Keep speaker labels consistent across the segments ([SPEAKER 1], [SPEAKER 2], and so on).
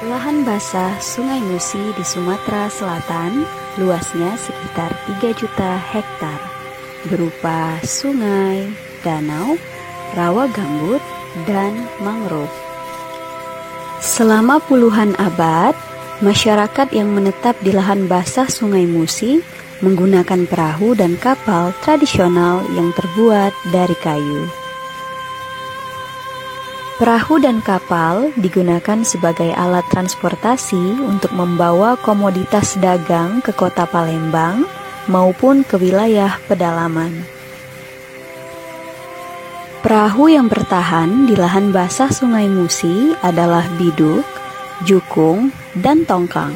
[SPEAKER 1] Lahan basah Sungai Musi di Sumatera Selatan luasnya sekitar 3 juta hektar, berupa sungai, danau, rawa gambut, dan mangrove. Selama puluhan abad, masyarakat yang menetap di lahan basah Sungai Musi menggunakan perahu dan kapal tradisional yang terbuat dari kayu. Perahu dan kapal digunakan sebagai alat transportasi untuk membawa komoditas dagang ke kota Palembang maupun ke wilayah pedalaman. Perahu yang bertahan di lahan basah Sungai Musi adalah biduk, jukung, dan tongkang.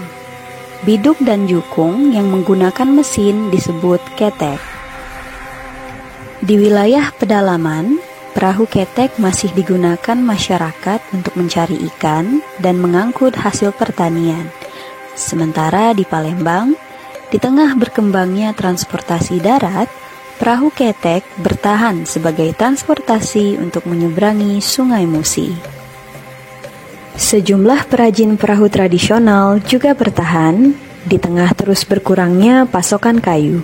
[SPEAKER 1] Biduk dan jukung yang menggunakan mesin disebut ketek. Di wilayah pedalaman, perahu ketek masih digunakan masyarakat untuk mencari ikan dan mengangkut hasil pertanian. Sementara di Palembang, di tengah berkembangnya transportasi darat, perahu ketek bertahan sebagai transportasi untuk menyeberangi Sungai Musi. Sejumlah perajin perahu tradisional juga bertahan di tengah terus berkurangnya pasokan kayu,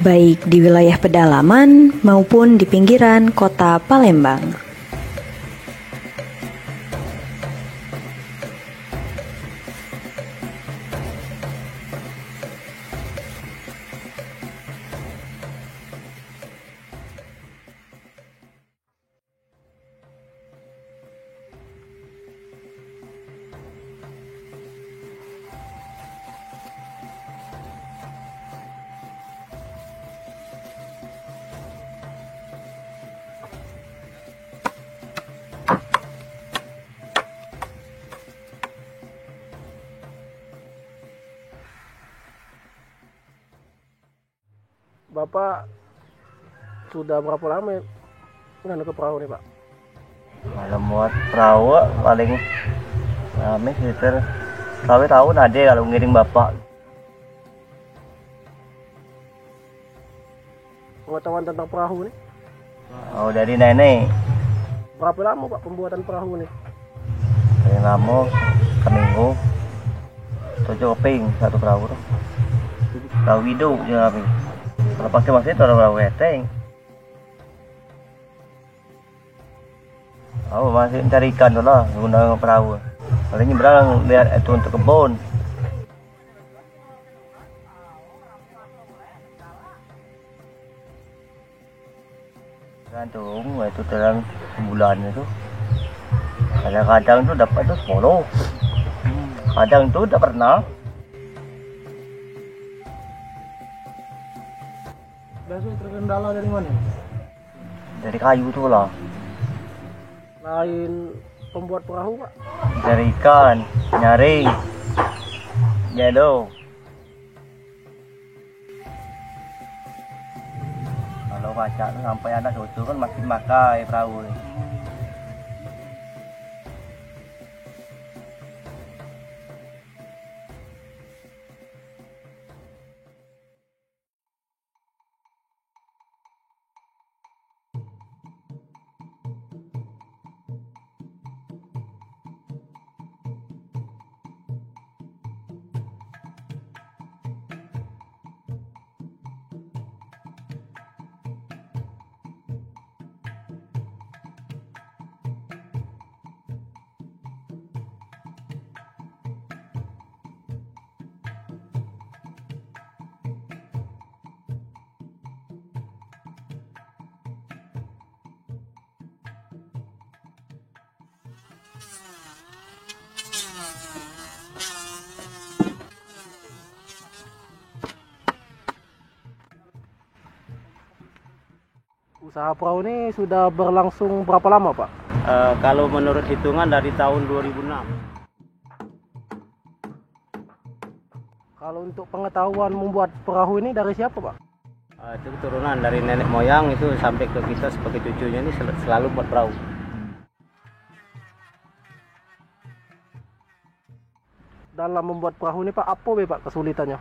[SPEAKER 1] baik di wilayah pedalaman maupun di pinggiran kota Palembang.
[SPEAKER 2] Bapak sudah berapa lama nganu ke perahu nih, Pak?
[SPEAKER 3] Kalau muat perahu paling rame sekitar tahun ada kalau ngiring bapak.
[SPEAKER 2] Pengetahuan tentang perahu nih?
[SPEAKER 3] Oh, dari nenek.
[SPEAKER 2] Berapa lama, Pak, pembuatan perahu nih?
[SPEAKER 3] Paling lama seminggu. 7 keping satu perahu tuh. Perahu hidup ya kami. Kalau pakai mesin itu perahu keteng. Oh, masih cari ikan tuh lah guna perahu. Paling nyebrang lihat itu untuk kebun. Gantung itu dalam sebulan itu. Kadang-kadang tuh dapat tuh 10. Kadang tuh tak pernah.
[SPEAKER 2] Biasanya terkendala dari mana?
[SPEAKER 3] Dari kayu tuh lah.
[SPEAKER 2] Lain pembuat perahu, Pak?
[SPEAKER 3] Dari ikan, nyari, jedo. Kalau kaca tuh sampai ada cucu kan makin makai perahu.
[SPEAKER 2] Usaha perahu ini sudah berlangsung berapa lama, Pak?
[SPEAKER 4] Kalau menurut hitungan dari tahun 2006.
[SPEAKER 2] Kalau untuk pengetahuan membuat perahu ini dari siapa, Pak?
[SPEAKER 4] Itu keturunan dari nenek moyang itu sampai ke kita sebagai cucunya ini selalu buat perahu.
[SPEAKER 2] Dalam membuat perahu ini, Pak, apa Pak kesulitannya?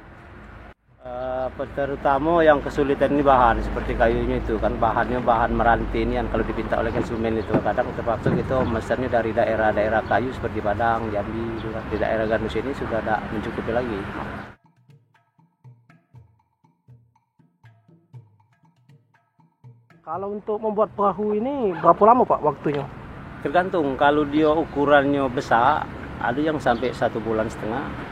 [SPEAKER 4] Terutama yang kesulitan ini bahan seperti kayunya itu kan, bahannya bahan meranti ini yang kalau dipinta oleh konsumen itu kadang terpaksa kita mesennya dari daerah-daerah kayu seperti Padang, Jambi, di daerah Gandus ini sudah tidak mencukupi lagi.
[SPEAKER 2] Kalau untuk membuat perahu ini berapa lama Pak waktunya?
[SPEAKER 4] Tergantung, kalau dia ukurannya besar ada yang sampai 1,5 bulan.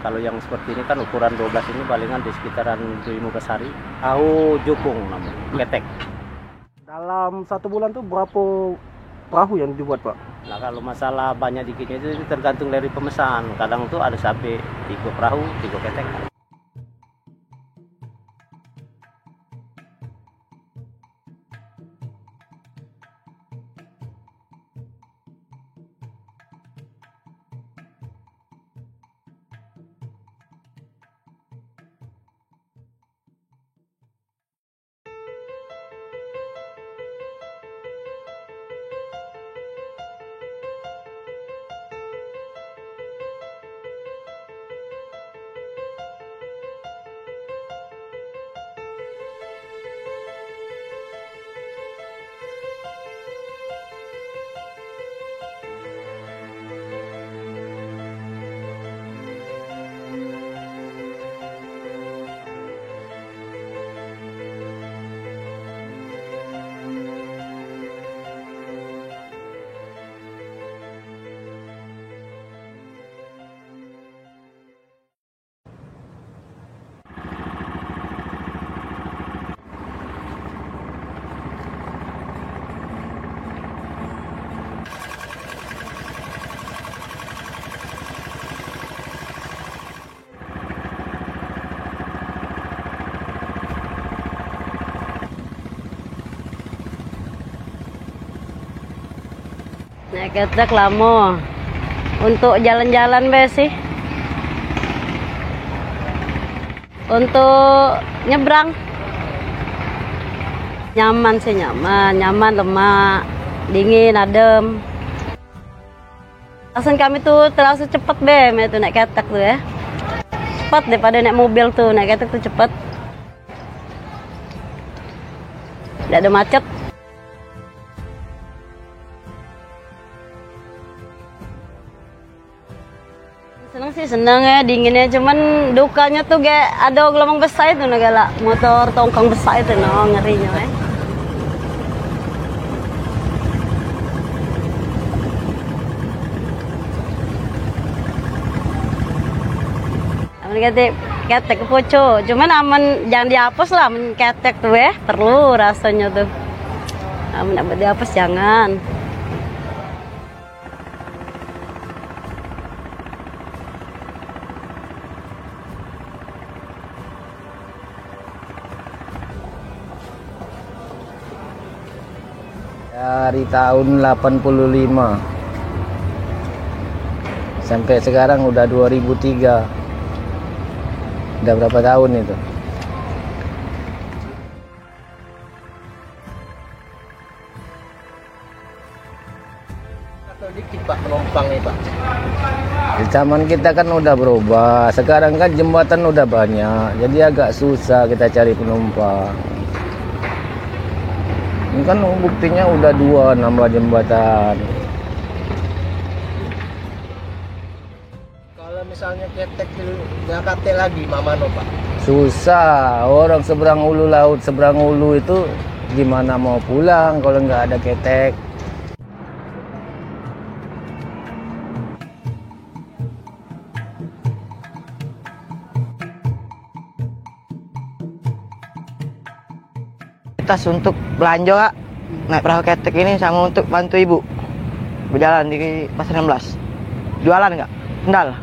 [SPEAKER 4] Kalau yang seperti ini kan ukuran 12 ini palingan di sekitaran 15 hari. Perahu jukung namanya, ketek.
[SPEAKER 2] Dalam 1 bulan tuh berapa perahu yang dibuat Pak?
[SPEAKER 4] Nah kalau masalah banyak dikitnya itu tergantung dari pemesan. Kadang tuh ada sampai 3 perahu, 3 ketek.
[SPEAKER 5] Naik ketek lama. Untuk jalan-jalan be sih. Untuk nyebrang nyaman sih, nyaman lemak, dingin, adem. Alasan kami tuh terlalu cepat be, itu naik ketek tuh ya. Cepat daripada naik mobil tuh, naik ketek tuh cepat. Tidak ada macet. Seneng sih, seneng ya dinginnya, cuman dukanya tuh kayak ada gelombang besar itu negala motor tongkang besar itu ngerinya ya. Aman ketek ke poco, cuman aman jangan dihapus lah, ketek tuh ya perlu rasanya tuh. Aman dapat dihapus jangan.
[SPEAKER 6] Dari tahun 85 sampai sekarang udah 2003. Udah berapa tahun itu?
[SPEAKER 2] Atau dikit Pak penumpang nih Pak?
[SPEAKER 6] Zaman kita kan udah berubah. Sekarang kan jembatan udah banyak, jadi agak susah kita cari penumpang. Ini kan buktinya udah 2 nambah jembatan.
[SPEAKER 2] Kalau misalnya ketek di Jakarta lagi, mamano Pak?
[SPEAKER 6] Susah, orang seberang ulu laut, seberang ulu itu gimana mau pulang kalau nggak ada ketek.
[SPEAKER 7] Tas untuk belanja naik perahu ketek ini sama untuk bantu ibu berjalan di Pasar 16. Jualan nggak? Sendal.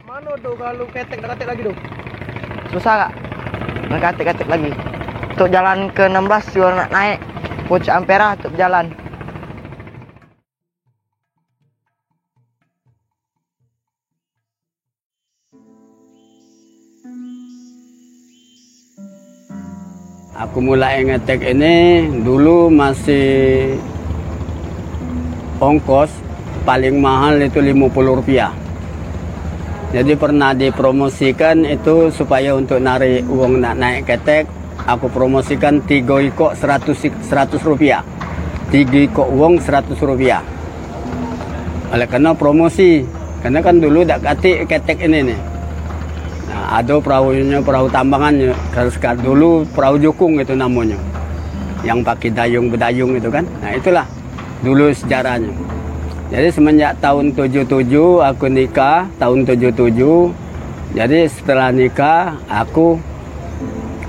[SPEAKER 2] Mana tuh kalau ketek lagi tuh?
[SPEAKER 7] Susah nggak? Ketek lagi. Untuk jalan ke 16 juga naik Pucuk Ampera untuk jalan.
[SPEAKER 8] Aku mulai ngetek ini dulu masih ongkos paling mahal itu Rp50. Jadi pernah dipromosikan itu supaya untuk narik uang nak naik ketek, aku promosikan 3 ikok 100 rupiah. 3 ikok uang 100 rupiah. Oleh karena promosi, karena kan dulu tak katik ketek ini nih. Nah, ada perahunya, perahu tambangannya. Kalau dulu perahu jukung itu namanya. Yang pakai dayung-bedayung itu kan. Nah, itulah dulu sejarahnya. Jadi semenjak tahun 77 aku nikah, tahun 77. Jadi setelah nikah aku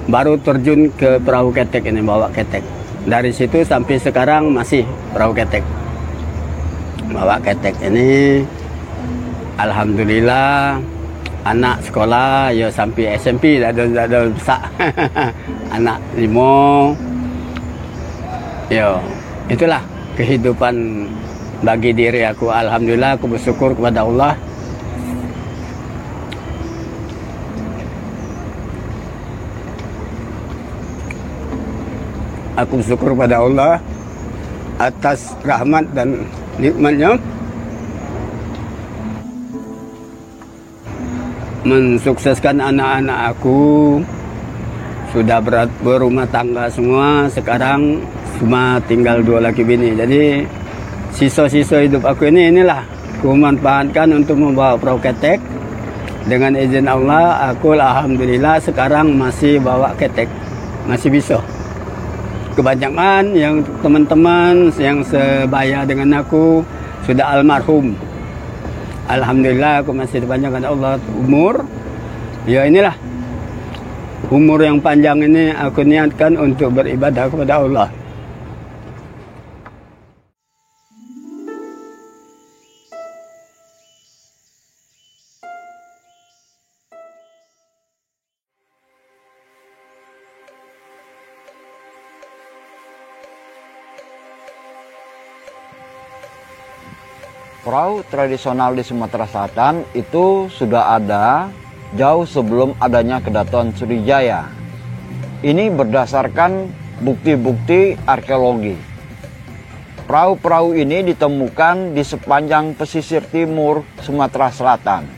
[SPEAKER 8] baru terjun ke perahu ketek ini, bawa ketek. Dari situ sampai sekarang masih perahu ketek. Bawa ketek ini, alhamdulillah anak sekolah ya sampai SMP ada besar. Anak 5. Ya, itulah kehidupan bagi diri aku. Alhamdulillah aku bersyukur kepada Allah. Aku bersyukur kepada Allah atas rahmat dan nikmatnya mensukseskan anak-anak aku. Sudah berumah tangga semua. Sekarang cuma tinggal 2 laki bini. Jadi sisa-sisa hidup aku inilah aku manfaatkan untuk membawa perahu ketek. Dengan izin Allah, aku alhamdulillah sekarang masih bawa ketek, masih bisa. Kebanyakan yang teman-teman yang sebaya dengan aku sudah almarhum. Alhamdulillah aku masih dipanjangkan Allah umur. Ya inilah umur yang panjang ini aku niatkan untuk beribadah kepada Allah.
[SPEAKER 9] Perahu tradisional di Sumatera Selatan itu sudah ada jauh sebelum adanya Kedaton Sriwijaya. Ini berdasarkan bukti-bukti arkeologi. Perahu-perahu ini ditemukan di sepanjang pesisir timur Sumatera Selatan.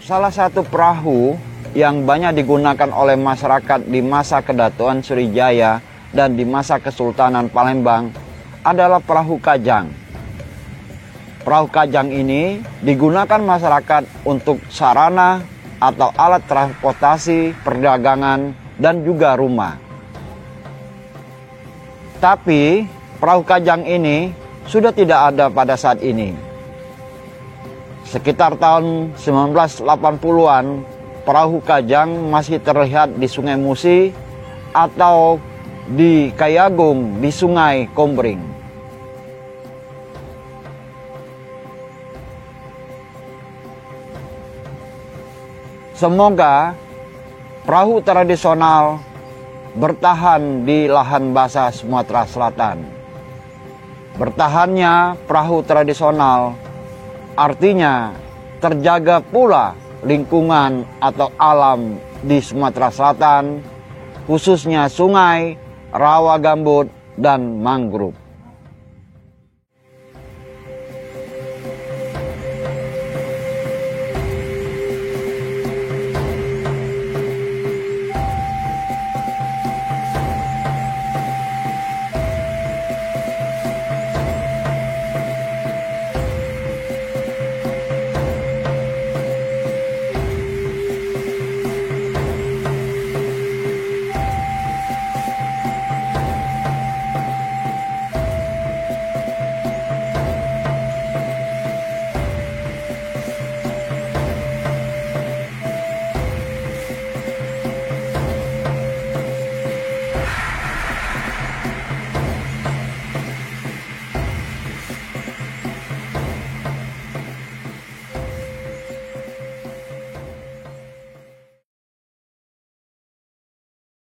[SPEAKER 9] Salah satu perahu yang banyak digunakan oleh masyarakat di masa Kedaton Sriwijaya dan di masa Kesultanan Palembang adalah perahu kajang. Perahu kajang ini digunakan masyarakat untuk sarana atau alat transportasi, perdagangan, dan juga rumah. Tapi perahu kajang ini sudah tidak ada pada saat ini. Sekitar tahun 1980-an, perahu kajang masih terlihat di Sungai Musi atau di Kayagung di Sungai Kombring. Semoga perahu tradisional bertahan di lahan basah Sumatera Selatan. Bertahannya perahu tradisional artinya terjaga pula lingkungan atau alam di Sumatera Selatan, khususnya sungai, rawa gambut, dan mangrove.